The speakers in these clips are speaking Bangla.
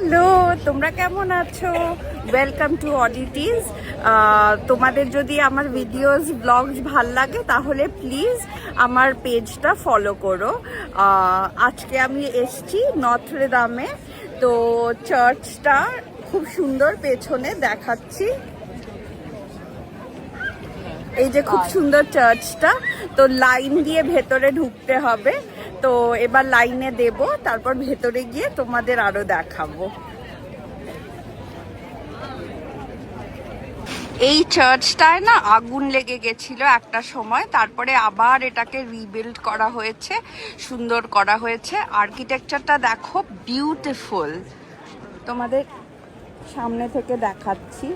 হ্যালো, তোমরা কেমন আছো? ওয়েলকাম টু অডিটিজ। তোমাদের যদি আমার ভিডিওস ব্লগস ভাল লাগে তাহলে প্লিজ আমার পেজটা ফলো করো। আজকে আমি এসছি নত্রদামে, তো চার্চটা খুব সুন্দর, পেছনে দেখাচ্ছি। এই যে খুব সুন্দর চার্চটা, তো লাইন দিয়ে ভেতরে ঢুকতে হবে। তো এবার লাইনে দেব, তারপর ভেতরে গিয়ে তোমাদের আরো দেখাবো। এই চার্চটায় না আগুন লেগে গেছিল একটা সময়, তারপরে আবার এটাকে রিবিল্ড করা হয়েছে, সুন্দর করা হয়েছে। আর্কিটেকচারটা দেখো, বিউটিফুল। তোমাদের সামনে থেকে দেখাচ্ছি,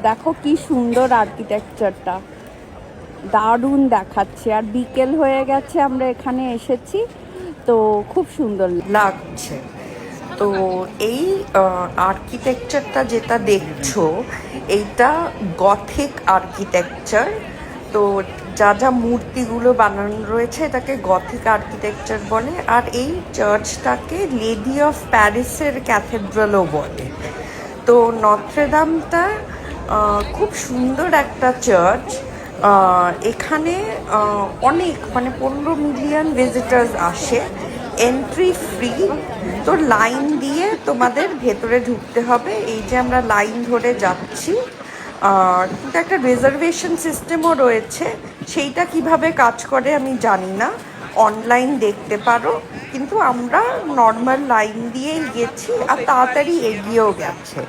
দেখো কি সুন্দর আর্কিটেকচারটা, দারুণ দেখাচ্ছে। আর বিকেল হয়ে গেছে, আমরা এখানে এসেছি, তো খুব সুন্দর লাগছে। তো এই আর্কিটেকচারটা যেটা দেখছো, এইটা গথিক আর্কিটেকচার। তো যা যা মূর্তিগুলো বানানো রয়েছে এটাকে গথিক আর্কিটেকচার বলে। আর এই চার্চটাকে লেডি অফ প্যারিসের ক্যাথেড্রালও বলে। তো নত্রদামটা খুব সুন্দর একটা চার্চ। এখানে অনেক, মানে 15 মিলিয়ন ভিজিটার্স আসে, এন্ট্রি ফ্রি। তো লাইন দিয়ে তোমাদের ভেতরে ঢুকতে হবে। এই যে আমরা লাইন ধরে যাচ্ছি, কিন্তু একটা রিজার্ভেশন সিস্টেমও রয়েছে। সেইটা কিভাবে কাজ করে আমি জানি না, অনলাইন দেখতে পারো। কিন্তু আমরা নর্মাল লাইন দিয়েই গেছি, আর তাড়াতাড়ি এগিয়েও গেছে।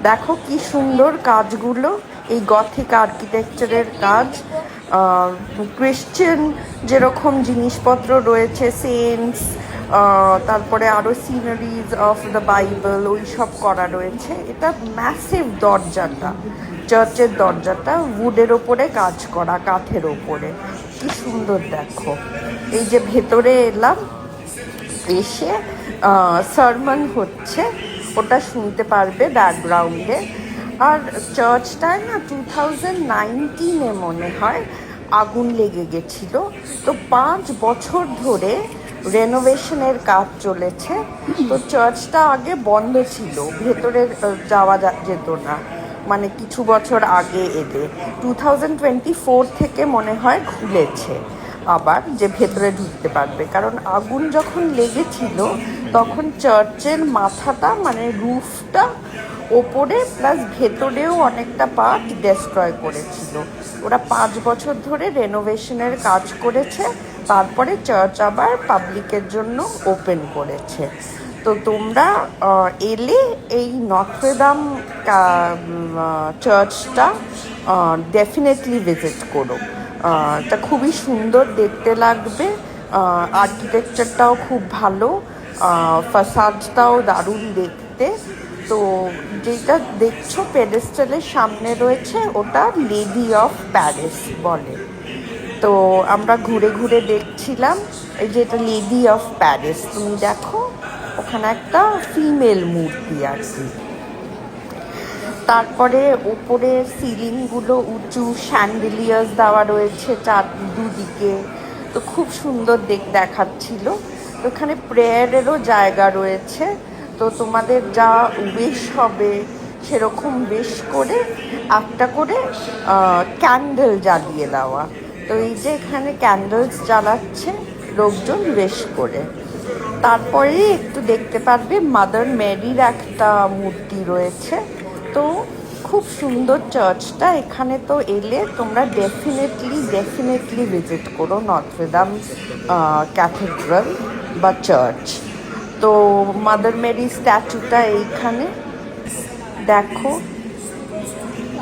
দেখো কি সুন্দর কাজগুলো, এই গথিক আর্কিটেকচারের কাজ। ক্রিশ্চিয়ান যেরকম জিনিসপত্র রয়েছে, সেন্টস, তারপরে আরও সিনারিজ অফ দ্য বাইবেল, ওই সব করা রয়েছে। এটা ম্যাসিভ দরজাটা, চার্চের দরজাটা উডের ওপরে কাজ করা, কাঠের ওপরে। কি সুন্দর দেখো। এই যে ভেতরে এলাম, এসে সারমন হচ্ছে, ওটা শুনতে পারবে ব্যাকগ্রাউন্ডে। আর চার্চটায় না 2019-এ মনে হয় আগুন লেগে গেছিল। তো 5 বছর ধরে রেনোভেশনের কাজ চলেছে। তো চার্চটা আগে বন্ধ ছিল, ভেতরে যাওয়া যেত না, মানে কিছু বছর আগে এলে 2024 থেকে মনে হয় খুলেছে আবার, যে ভেতরে ঢুকতে পারবে। কারণ আগুন যখন লেগেছিল তখন চার্চের মাথাটা, মানে রুফটা ওপরে প্লাস ভেতরেও অনেকটা পার্ট ডেস্ট্রয় করেছিল। ওরা 5 বছর ধরে রেনোভেশনের কাজ করেছে, তারপরে চার্চ আবার পাবলিকের জন্য ওপেন করেছে। তো তোমরা এলে এই নত্রদাম চার্চটা ডেফিনেটলি ভিজিট করো। এটা খুবই সুন্দর দেখতে লাগবে, আর্কিটেকচারটাও খুব ভালো, ফাসাদটাও দারুণ দেখতে। তো যেটা দেখছো পেডেস্টালের সামনে রয়েছে, ওটা লেডি অফ প্যারিস বলে। তো আমরা ঘুরে ঘুরে দেখছিলাম, এই যে এটা লেডি অফ প্যারিস, তুমি দেখো ওখানে একটা ফিমেল মূর্তি আছে। তারপরে ওপরে সিলিংগুলো উঁচু, শ্যান্ডেলিয়ার্স দেওয়া রয়েছে দুদিকে। তো খুব সুন্দর দেখাচ্ছিল। ওখানে প্রেয়ারেরও জায়গা রয়েছে। তো তোমাদের যা উইশ হবে সেরকম উইশ করে একটা করে ক্যান্ডেল জ্বালিয়ে দেওয়া। তো এই যে এখানে ক্যান্ডেলস জ্বালাচ্ছে লোকজন উইশ করে। তারপরে একটু দেখতে পারবে মাদার মেরির একটা মূর্তি রয়েছে। তো খুব সুন্দর চার্চটা। এখানে তো এলে তোমরা ডেফিনেটলি ভিজিট করো নত্রদাম ক্যাথেড্রাল বা চার্চ। তো মাদার মেরি স্ট্যাচুটা এইখানে দেখো।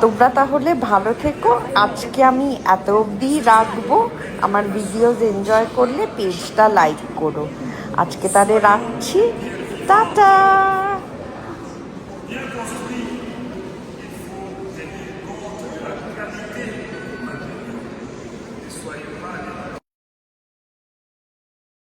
তোমরা তাহলে ভালো থেকো। আজকে আমি এত অবধি রাখবো। আমার ভিডিওস এনজয় করলে পেজটা লাইক করো। আজকে তাহলে রাখছি, টাটা।